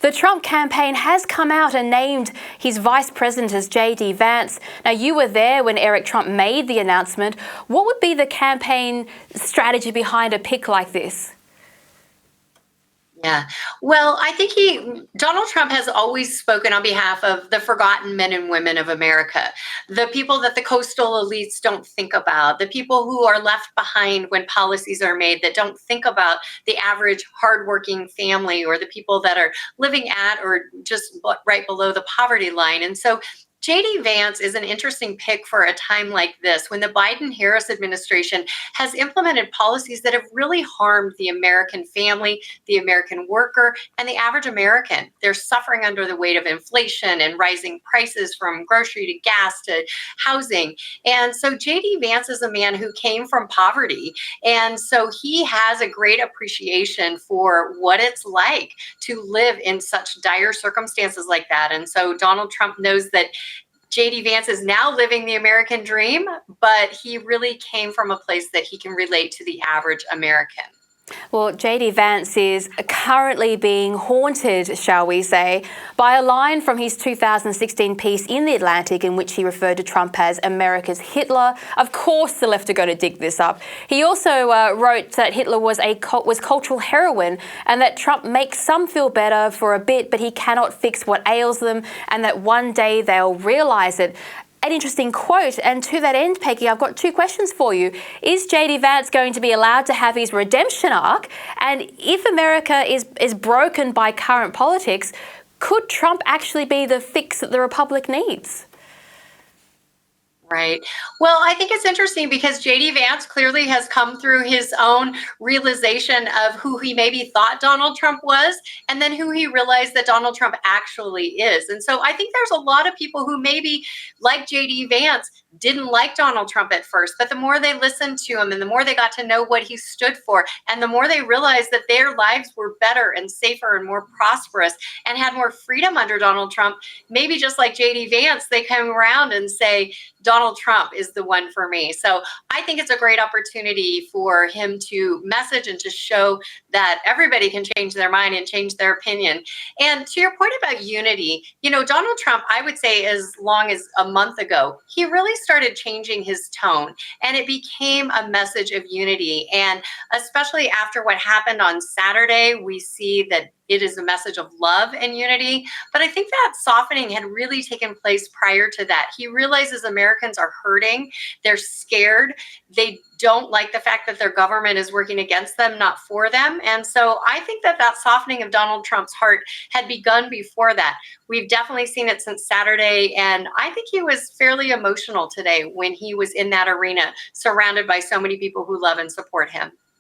The Trump campaign has come out and named his vice president as J.D. Vance. Now, you were there when Eric Trump made the announcement. What would be the campaign strategy behind a pick like this? Yeah. Well, I think Donald Trump has always spoken on behalf of the forgotten men and women of America, the people that the coastal elites don't think about, the people who are left behind when policies are made that don't think about the average hardworking family or the people that are living at or just right below the poverty line. And so J.D. Vance is an interesting pick for a time like this when the Biden-Harris administration has implemented policies that have really harmed the American family, the American worker, and the average American. They're suffering under the weight of inflation and rising prices from grocery to gas to housing. And so J.D. Vance is a man who came from poverty. And so he has a great appreciation for what it's like to live in such dire circumstances like that. And so Donald Trump knows that J.D. Vance is now living the American dream, but he really came from a place that he can relate to the average American. Well, J.D. Vance is currently being haunted, shall we say, by a line from his 2016 piece in The Atlantic in which he referred to Trump as America's Hitler. Of course, the left are going to dig this up. He also wrote that Hitler was cultural heroin and that Trump makes some feel better for a bit, but he cannot fix what ails them, and that one day they'll realize it. An interesting quote. And to that end, Peggy, I've got two questions for you. Is J.D. Vance going to be allowed to have his redemption arc? And if America is broken by current politics, could Trump actually be the fix that the Republic needs? Right. Well, I think it's interesting because J.D. Vance clearly has come through his own realization of who he maybe thought Donald Trump was, and then who he realized that Donald Trump actually is. And so I think there's a lot of people who maybe, like J.D. Vance, didn't like Donald Trump at first, but the more they listened to him and the more they got to know what he stood for, and the more they realized that their lives were better and safer and more prosperous and had more freedom under Donald Trump, maybe just like J.D. Vance, they come around and say, Donald Trump is the one for me. So I think it's a great opportunity for him to message and to show that everybody can change their mind and change their opinion. And to your point about unity, Donald Trump, I would say as long as a month ago, he really started changing his tone and it became a message of unity. And especially after what happened on Saturday, we see that it is a message of love and unity. But I think that softening had really taken place prior to that. He realizes Americans are hurting. They're scared. They don't like the fact that their government is working against them, not for them. And so I think that softening of Donald Trump's heart had begun before that. We've definitely seen it since Saturday. And I think he was fairly emotional today when he was in that arena, surrounded by so many people who love and support him.